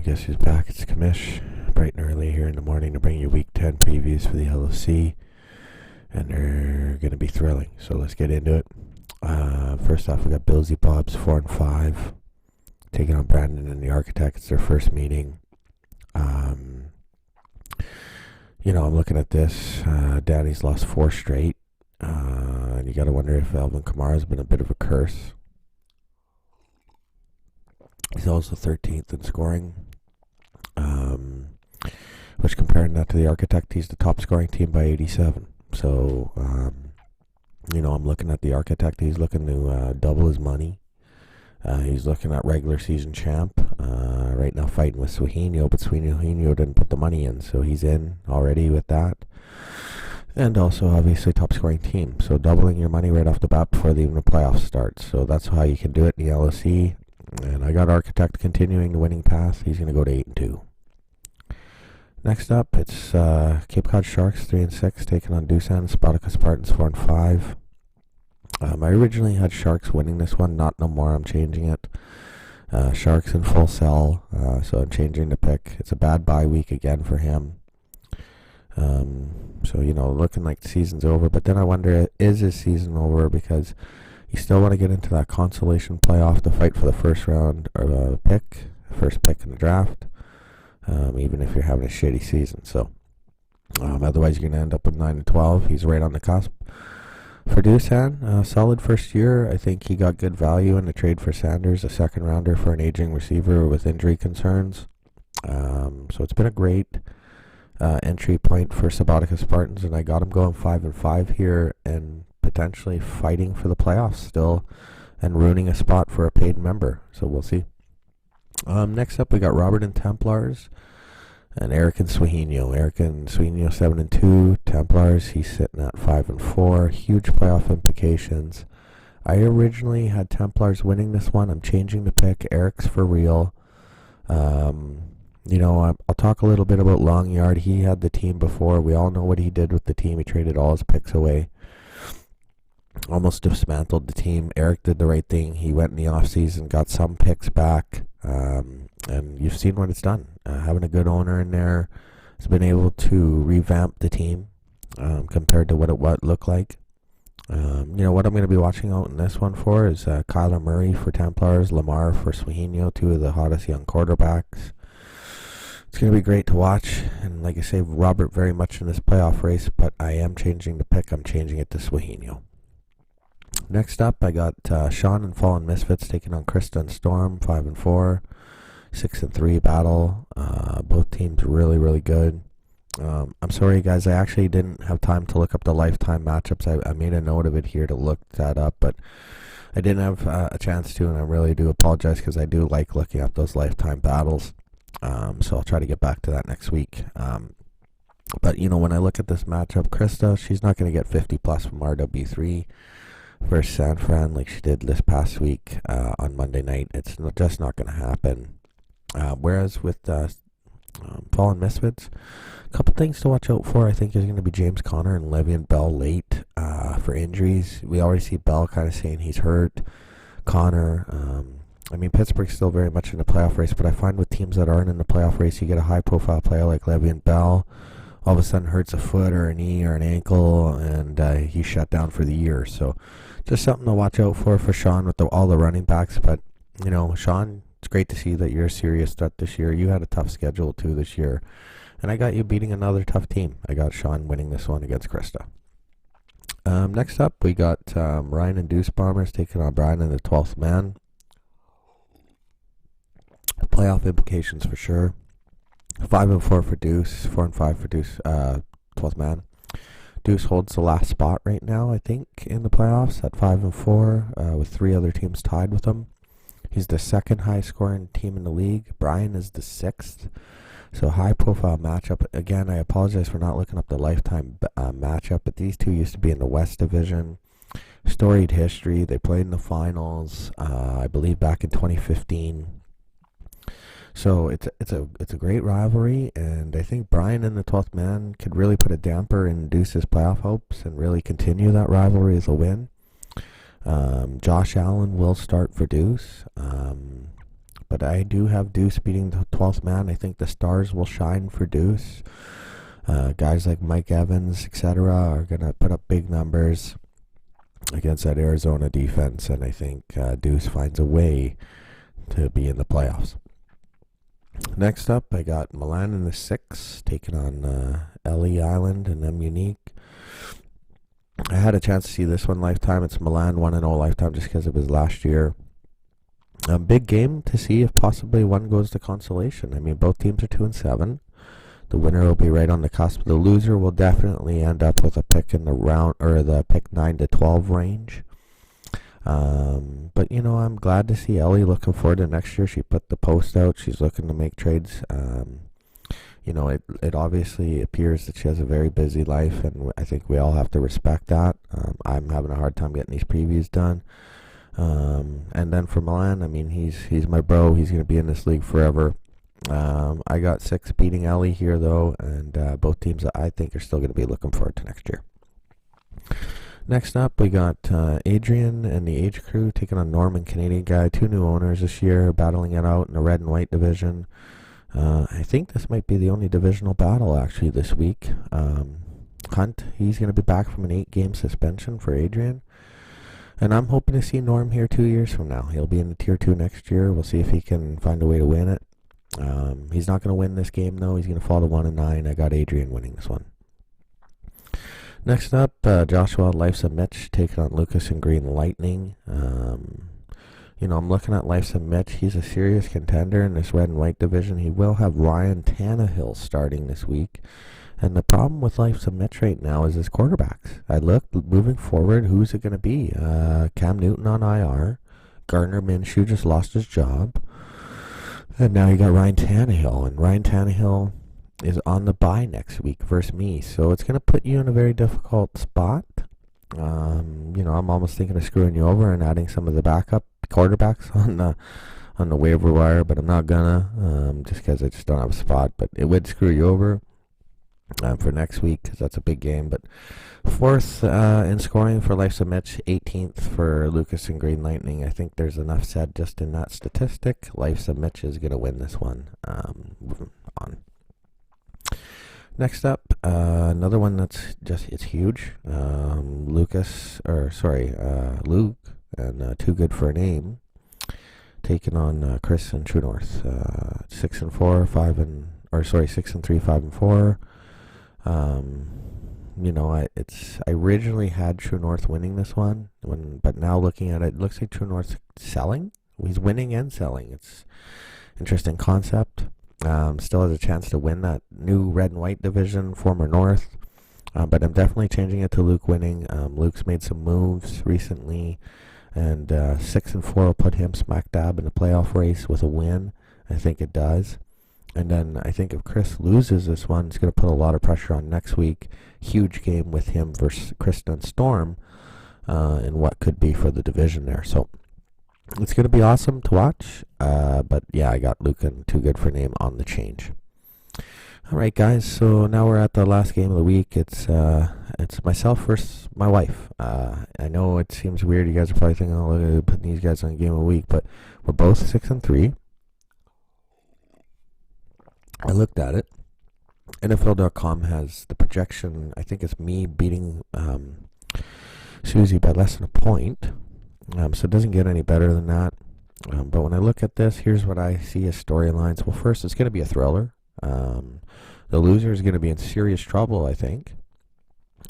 Guess who's back? It's Kamish, bright and early here in the morning to bring you Week 10 previews for the LOC, and they're going to be thrilling. So let's get into it. First off, we got Billsy Bob's 4-5, taking on Brandon and the Architect. It's their first meeting. I'm looking at this. Danny's lost 4 straight, and you got to wonder if Alvin Kamara's been a bit of a curse. He's also 13th in scoring, which comparing that to the Architect, he's the top scoring team by 87. So, I'm looking at the Architect. He's looking to double his money. He's looking at regular season champ. Right now fighting with Sueño, but Sueño didn't put the money in, so he's in already with that. And also, obviously, top scoring team. So doubling your money right off the bat before even the playoffs start. So that's how you can do it in the LOC. And I got Architect continuing the winning path. He's going to go to 8-2. Next up, it's Cape Cod Sharks 3-6 taking on Doosan. Spotica Spartans 4-5. I originally had Sharks winning this one. Not no more. I'm changing it. Sharks in full sell, so I'm changing the pick. It's a bad bye week again for him. Looking like the season's over. But then I wonder, is his season over? Because you still want to get into that consolation playoff to fight for the first round or first pick in the draft, even if you're having a shitty season. So otherwise, you're going to end up with 9-12. He's right on the cusp. For Doosan, solid first year. I think he got good value in the trade for Sanders, a second rounder for an aging receiver with injury concerns. So it's been a great entry point for Subotica Spartans, and I got him going 5-5 here and potentially fighting for the playoffs still and ruining a spot for a paid member. So we'll see. Next up, we got Robert and Templars and Eric and Sueño. 7-2. Templars, he's sitting at 5-4. Huge playoff implications. I originally had Templars winning this one. I'm changing the pick. Eric's for real. I'll talk a little bit about Longyard. He had the team before. We all know what he did with the team. He traded all his picks away. Almost dismantled the team. Eric did the right thing. He went in the offseason, got some picks back, and you've seen what it's done. Having a good owner in there has been able to revamp the team compared to what it looked like. What I'm going to be watching out in this one for is Kyler Murray for Templars, Lamar for Sueño, 2 of the hottest young quarterbacks. It's going to be great to watch, and like I say, Robert very much in this playoff race, but I am changing the pick. I'm changing it to Sueño. Next up, I got Sean and Fallen Misfits taking on Krista and Storm, 5-4, 6-3 battle. Both teams really, really good. I'm sorry, guys. I actually didn't have time to look up the lifetime matchups. I made a note of it here to look that up, but I didn't have a chance to, and I really do apologize because I do like looking up those lifetime battles. So I'll try to get back to that next week. But when I look at this matchup, Krista, she's not going to get 50 plus from RW3 versus San Fran like she did this past week on Monday night. It's just not going to happen. Whereas with Fallen Misfits, a couple things to watch out for. I think is going to be James Conner and Le'Veon Bell late for injuries. We already see Bell kind of saying he's hurt. Connor, Pittsburgh's still very much in the playoff race, but I find with teams that aren't in the playoff race, you get a high-profile player like Le'Veon Bell, all of a sudden hurts a foot or a knee or an ankle, and he's shut down for the year. So just something to watch out for Sean with all the running backs. But, Sean, it's great to see that you're a serious threat this year. You had a tough schedule, too, this year. And I got you beating another tough team. I got Sean winning this one against Krista. Next up, we got Ryan and Deuce Bombers taking on Brian and the 12th Man. Playoff implications for sure. 5-4 for Deuce, 4-5 for Deuce, 12th Man. Deuce holds the last spot right now, I think, in the playoffs at 5-4, with 3 other teams tied with him. He's the second highest scoring team in the league. Brian is the 6th. So high profile matchup. Again, I apologize for not looking up the lifetime matchup, but these two used to be in the West Division. Storied history. They played in the finals, I believe, back in 2015. So it's a great rivalry, and I think Brian and the 12th Man could really put a damper in Deuce's playoff hopes and really continue that rivalry as a win. Josh Allen will start for Deuce, but I do have Deuce beating the 12th man. I think the stars will shine for Deuce. Guys like Mike Evans, etc., are going to put up big numbers against that Arizona defense, and I think Deuce finds a way to be in the playoffs. Next up, I got Milan in the 6, taking on LE Island and M Unique. I had a chance to see this one lifetime. It's Milan 1-0 lifetime just because it was last year. A big game to see if possibly one goes to consolation. I mean, both teams are 2-7. The winner will be right on the cusp. The loser will definitely end up with a pick in the round, or the pick 9 to 12 range. But I'm glad to see Ellie. Looking forward to next year. She put the post out. She's looking to make trades. It obviously appears that she has a very busy life, and I think we all have to respect that. I'm having a hard time getting these previews done. And then for Milan, I mean, he's my bro. He's going to be in this league forever. I got 6 beating Ellie here, though, and both teams that I think are still going to be looking forward to next year. Next up, we got Adrian and the Age Crew taking on Norman, Canadian guy. 2 new owners this year, battling it out in the red and white division. I think this might be the only divisional battle, actually, this week. Hunt, he's going to be back from an 8-game suspension for Adrian. And I'm hoping to see Norm here 2 years from now. He'll be in the Tier 2 next year. We'll see if he can find a way to win it. He's not going to win this game, though. He's going to fall to 1-9. I got Adrian winning this one. Next up, Joshua Life's a Mitch taking on Lucas and Green Lightning. I'm looking at Life's a Mitch. He's a serious contender in this red and white division. He will have Ryan Tannehill starting this week. And the problem with Life's a Mitch right now is his quarterbacks. I looked, moving forward, who's it going to be? Cam Newton on IR. Gardner Minshew just lost his job. And now you got Ryan Tannehill. And Ryan Tannehill is on the bye next week versus me. So it's going to put you in a very difficult spot. I'm almost thinking of screwing you over and adding some of the backup quarterbacks on the waiver wire, but I'm not gonna, just because I just don't have a spot. But it would screw you over for next week because that's a big game. But 4th in scoring for Life's a Mitch, 18th for Lucas and Green Lightning. I think there's enough said just in that statistic. Life's a Mitch is gonna win this one. Moving on. Next up, another one it's huge. Luke and Too Good for a Name taking on Chris and True North. 6-4, 6-3, 5-4. I originally had True North winning this one, but now looking at it looks like True North's selling. He's winning and selling. It's interesting concept. Still has a chance to win that new red and white division, former North. But I'm definitely changing it to Luke winning. Luke's made some moves recently, and 6-4 will put him smack dab in the playoff race with a win. I think it does. And then I think if Chris loses this one, it's going to put a lot of pressure on next week. Huge game with him versus Kristen Storm in what could be for the division there. So it's going to be awesome to watch. But yeah, I got Luke and Too Good for Name on the change. All right, guys. So now we're at the last game of the week. It's myself versus my wife. I know it seems weird. You guys are probably thinking, "Oh, look at putting these guys on a game of the week," but we're both 6-3. I looked at it. NFL.com has the projection. I think it's me beating Susie by less than a point. So it doesn't get any better than that. But when I look at this, here's what I see as storylines. Well, first, it's going to be a thriller. The loser is going to be in serious trouble, I think,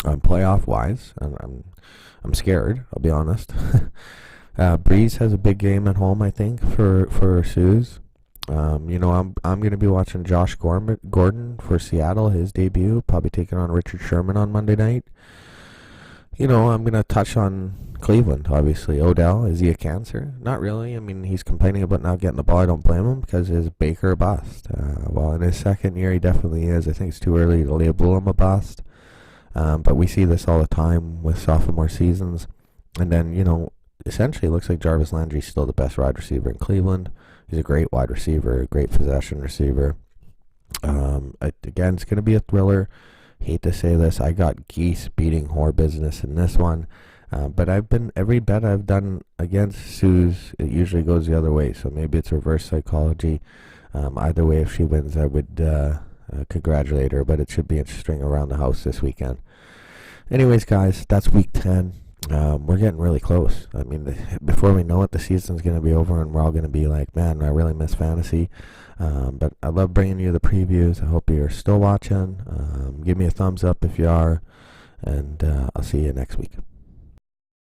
playoff-wise. I'm scared, I'll be honest. Breeze has a big game at home, I think, for Suze. I'm going to be watching Josh Gordon for Seattle, his debut, probably taking on Richard Sherman on Monday night. I'm going to touch on Cleveland, obviously. Odell, is he a cancer? Not really. I mean, he's complaining about not getting the ball. I don't blame him because his Baker bust. Well, in his second year, he definitely is. I think it's too early to label him a bust. But we see this all the time with sophomore seasons. And then, essentially it looks like Jarvis Landry's still the best wide receiver in Cleveland. He's a great wide receiver, a great possession receiver. Again, it's going to be a thriller. Hate to say this, I got Geese beating Whore Business in this one. But every bet I've done against Sue's, it usually goes the other way. So maybe it's reverse psychology. Either way, if she wins, I would congratulate her. But it should be interesting around the house this weekend. Anyways, guys, that's week 10. We're getting really close. I mean, before we know it, the season's going to be over, and we're all going to be like, man, I really miss fantasy. But I love bringing you the previews. I hope you're still watching. Give me a thumbs up if you are, and I'll see you next week.